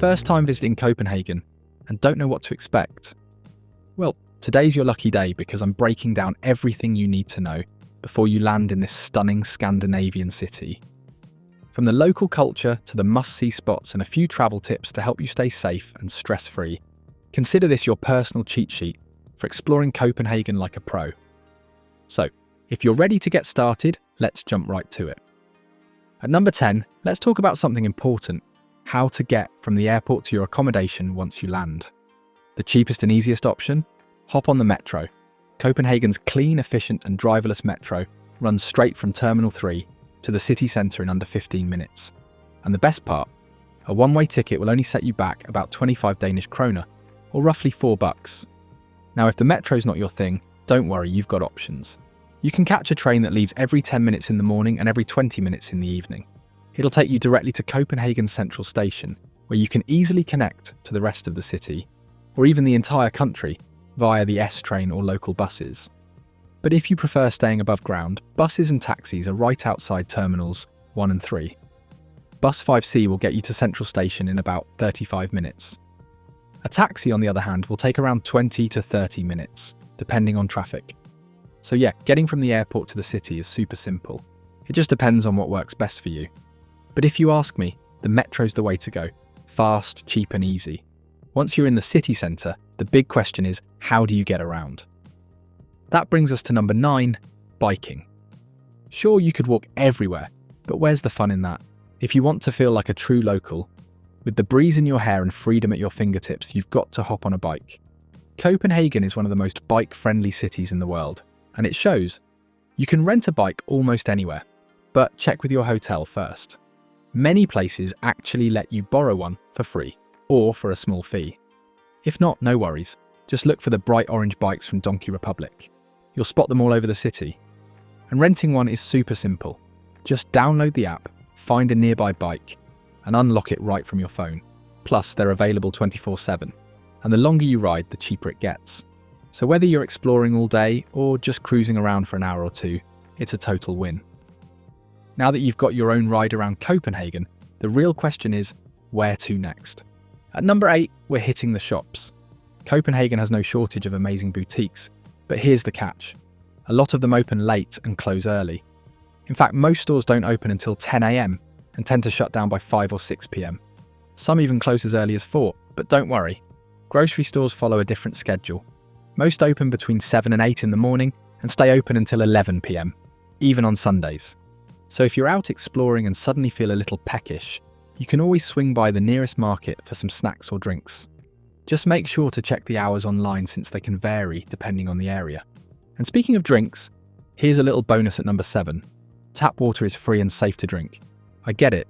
First time visiting Copenhagen and don't know what to expect? Well, today's your lucky day because I'm breaking down everything you need to know before you land in this stunning Scandinavian city. From the local culture to the must-see spots and a few travel tips to help you stay safe and stress-free, consider this your personal cheat sheet for exploring Copenhagen like a pro. So, if you're ready to get started, let's jump right to it. At number 10, let's talk about something important: how to get from the airport to your accommodation once you land. The cheapest and easiest option? Hop on the metro. Copenhagen's clean, efficient and driverless metro runs straight from Terminal 3 to the city centre in under 15 minutes. And the best part? A one-way ticket will only set you back about 25 Danish kroner, or roughly $4. Now if the metro's not your thing, don't worry, you've got options. You can catch a train that leaves every 10 minutes in the morning and every 20 minutes in the evening. It'll take you directly to Copenhagen Central Station, where you can easily connect to the rest of the city, or even the entire country, via the S train or local buses. But if you prefer staying above ground, buses and taxis are right outside Terminals 1 and 3. Bus 5C will get you to Central Station in about 35 minutes. A taxi, on the other hand, will take around 20 to 30 minutes, depending on traffic. So yeah, getting from the airport to the city is super simple. It just depends on what works best for you. But if you ask me, the metro's the way to go. Fast, cheap and easy. Once you're in the city centre, the big question is, how do you get around? That brings us to number 9, biking. Sure, you could walk everywhere, but where's the fun in that? If you want to feel like a true local, with the breeze in your hair and freedom at your fingertips, you've got to hop on a bike. Copenhagen is one of the most bike-friendly cities in the world, and it shows. You can rent a bike almost anywhere, but check with your hotel first. Many places actually let you borrow one for free, or for a small fee. If not, no worries. Just look for the bright orange bikes from Donkey Republic. You'll spot them all over the city. And renting one is super simple. Just download the app, find a nearby bike, and unlock it right from your phone. Plus, they're available 24/7. And the longer you ride, the cheaper it gets. So whether you're exploring all day or just cruising around for an hour or two, it's a total win. Now that you've got your own ride around Copenhagen, the real question is, where to next? At number 8, we're hitting the shops. Copenhagen has no shortage of amazing boutiques, but here's the catch. A lot of them open late and close early. In fact, most stores don't open until 10 AM and tend to shut down by 5 or 6 PM. Some even close as early as 4, but don't worry. Grocery stores follow a different schedule. Most open between 7 and 8 in the morning and stay open until 11 PM, even on Sundays. So if you're out exploring and suddenly feel a little peckish, you can always swing by the nearest market for some snacks or drinks. Just make sure to check the hours online since they can vary depending on the area. And speaking of drinks, here's a little bonus at number 7. Tap water is free and safe to drink. I get it.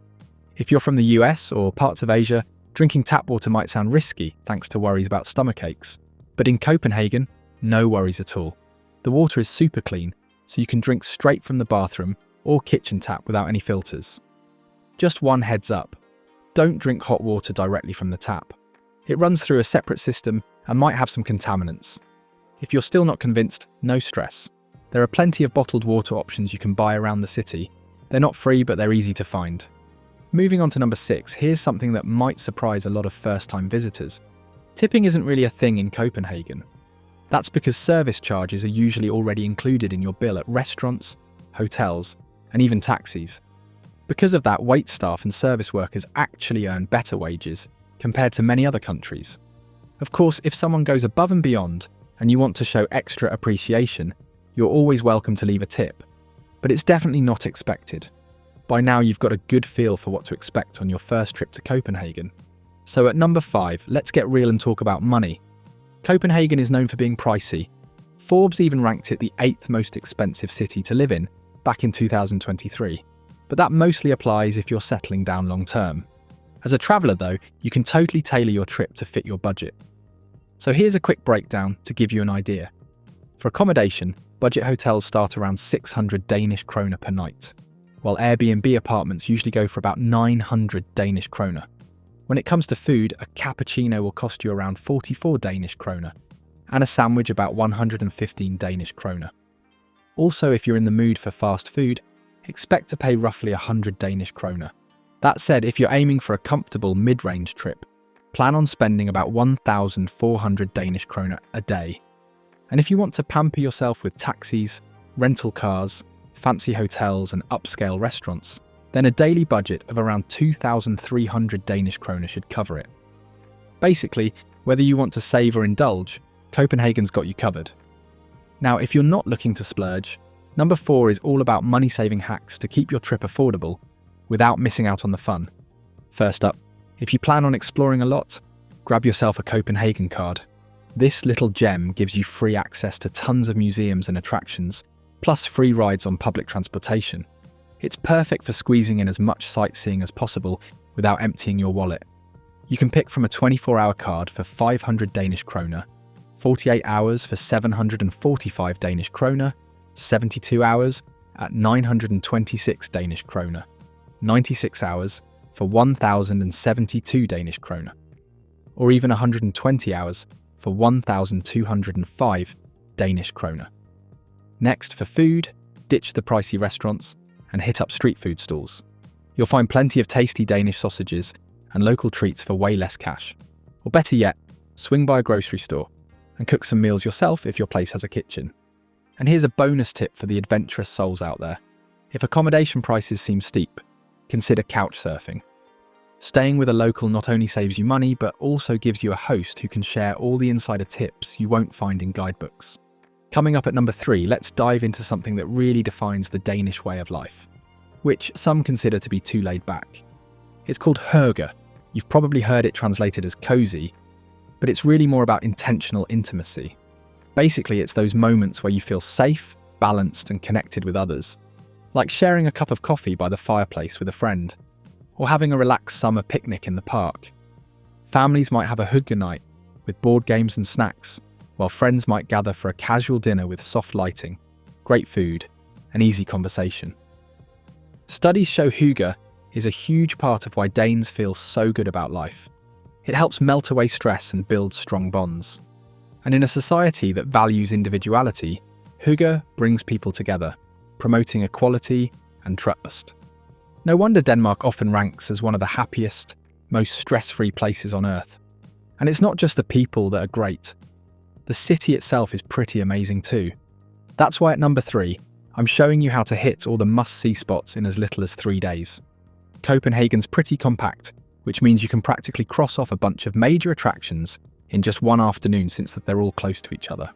If you're from the US or parts of Asia, drinking tap water might sound risky thanks to worries about stomach aches. But in Copenhagen, no worries at all. The water is super clean, so you can drink straight from the bathroom or kitchen tap without any filters. Just one heads up, don't drink hot water directly from the tap. It runs through a separate system and might have some contaminants. If you're still not convinced, no stress. There are plenty of bottled water options you can buy around the city. They're not free, but they're easy to find. Moving on to number 6, here's something that might surprise a lot of first-time visitors. Tipping isn't really a thing in Copenhagen. That's because service charges are usually already included in your bill at restaurants, hotels, and even taxis. Because of that, wait staff and service workers actually earn better wages compared to many other countries. Of course, if someone goes above and beyond and you want to show extra appreciation, you're always welcome to leave a tip. But it's definitely not expected. By now you've got a good feel for what to expect on your first trip to Copenhagen. So at number 5, let's get real and talk about money. Copenhagen is known for being pricey. Forbes even ranked it the 8th most expensive city to live in back in 2023, but that mostly applies if you're settling down long term. As a traveller though, you can totally tailor your trip to fit your budget. So here's a quick breakdown to give you an idea. For accommodation, budget hotels start around 600 Danish kroner per night, while Airbnb apartments usually go for about 900 Danish kroner. When it comes to food, a cappuccino will cost you around 44 Danish kroner, and a sandwich about 115 Danish kroner. Also, if you're in the mood for fast food, expect to pay roughly 100 Danish kroner. That said, if you're aiming for a comfortable mid-range trip, Plan on spending about 1,400 Danish kroner a day. And if you want to pamper yourself with taxis, rental cars, fancy hotels and upscale restaurants, then a daily budget of around 2,300 Danish kroner should cover it. Basically, whether you want to save or indulge, Copenhagen's got you covered. Now, if you're not looking to splurge, number 4 is all about money-saving hacks to keep your trip affordable without missing out on the fun. First up, if you plan on exploring a lot, grab yourself a Copenhagen card. This little gem gives you free access to tons of museums and attractions, plus free rides on public transportation. It's perfect for squeezing in as much sightseeing as possible without emptying your wallet. You can pick from a 24-hour card for 500 Danish kroner, 48 hours for 745 Danish kroner, 72 hours at 926 Danish kroner, 96 hours for 1,072 Danish kroner, or even 120 hours for 1,205 Danish kroner. Next, for food, ditch the pricey restaurants and hit up street food stalls. You'll find plenty of tasty Danish sausages and local treats for way less cash. Or better yet, swing by a grocery store and cook some meals yourself if your place has a kitchen. And here's a bonus tip for the adventurous souls out there. If accommodation prices seem steep, consider couch surfing. Staying with a local not only saves you money, but also gives you a host who can share all the insider tips you won't find in guidebooks. Coming up at number 3, let's dive into something that really defines the Danish way of life, which some consider to be too laid back. It's called hygge. You've probably heard it translated as cozy, but it's really more about intentional intimacy. Basically, it's those moments where you feel safe, balanced, and connected with others, like sharing a cup of coffee by the fireplace with a friend, or having a relaxed summer picnic in the park. Families might have a hygge night with board games and snacks, while friends might gather for a casual dinner with soft lighting, great food, and easy conversation. Studies show hygge is a huge part of why Danes feel so good about life. It helps melt away stress and build strong bonds. And in a society that values individuality, hygge brings people together, promoting equality and trust. No wonder Denmark often ranks as one of the happiest, most stress-free places on Earth. And it's not just the people that are great. The city itself is pretty amazing too. That's why at number 3, I'm showing you how to hit all the must-see spots in as little as 3 days. Copenhagen's pretty compact, which means you can practically cross off a bunch of major attractions in just one afternoon since that they're all close to each other.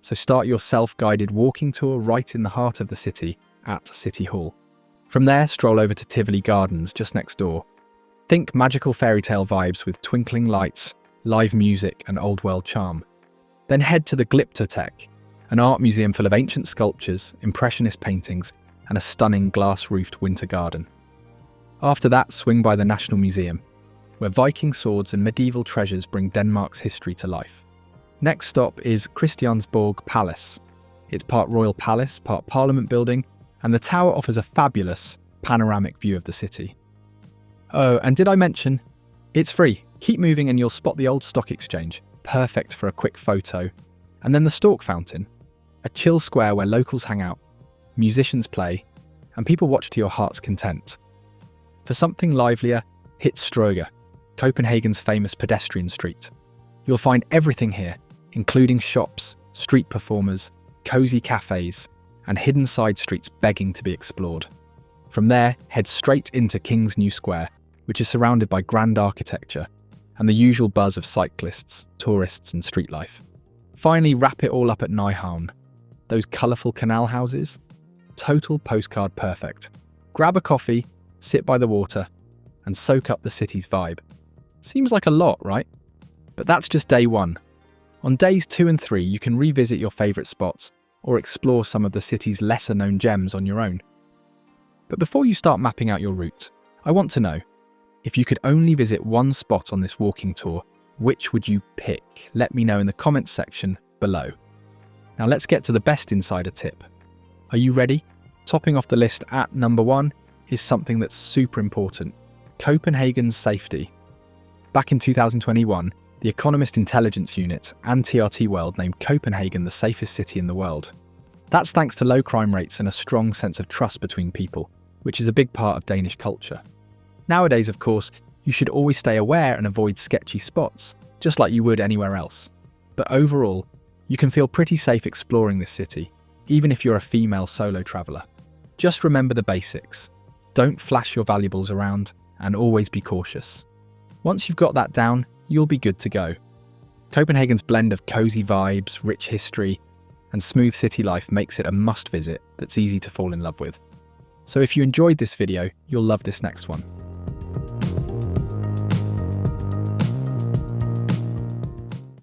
So start your self-guided walking tour right in the heart of the city at City Hall. From there, stroll over to Tivoli Gardens just next door. Think magical fairy tale vibes with twinkling lights, live music and old world charm. Then head to the Glyptotek, an art museum full of ancient sculptures, impressionist paintings and a stunning glass-roofed winter garden. After that, swing by the National Museum, where Viking swords and medieval treasures bring Denmark's history to life. Next stop is Christiansborg Palace. It's part royal palace, part parliament building, and the tower offers a fabulous panoramic view of the city. Oh, and did I mention? It's free. Keep moving and you'll spot the old stock exchange, perfect for a quick photo. And then the Stork Fountain, a chill square where locals hang out, musicians play, and people watch to your heart's content. For something livelier, hit Strøget, Copenhagen's famous pedestrian street. You'll find everything here, including shops, street performers, cozy cafes, and hidden side streets begging to be explored. From there, head straight into King's New Square, which is surrounded by grand architecture and the usual buzz of cyclists, tourists, and street life. Finally, wrap it all up at Nyhavn. Those colourful canal houses? Total postcard perfect. Grab a coffee, sit by the water, and soak up the city's vibe. Seems like a lot, right? But that's just day 1. On days 2 and 3, you can revisit your favourite spots or explore some of the city's lesser-known gems on your own. But before you start mapping out your route, I want to know, if you could only visit one spot on this walking tour, which would you pick? Let me know in the comments section below. Now let's get to the best insider tip. Are you ready? Topping off the list at number 1 is something that's super important: Copenhagen's safety. Back in 2021, the Economist Intelligence Unit and TRT World named Copenhagen the safest city in the world. That's thanks to low crime rates and a strong sense of trust between people, which is a big part of Danish culture. Nowadays, of course, You should always stay aware and avoid sketchy spots, just like you would anywhere else. But overall, you can feel pretty safe exploring this city, even if you're a female solo traveller. Just remember the basics. Don't flash your valuables around, and always be cautious. Once you've got that down, you'll be good to go. Copenhagen's blend of cosy vibes, rich history, and smooth city life makes it a must visit that's easy to fall in love with. So if you enjoyed this video, you'll love this next one.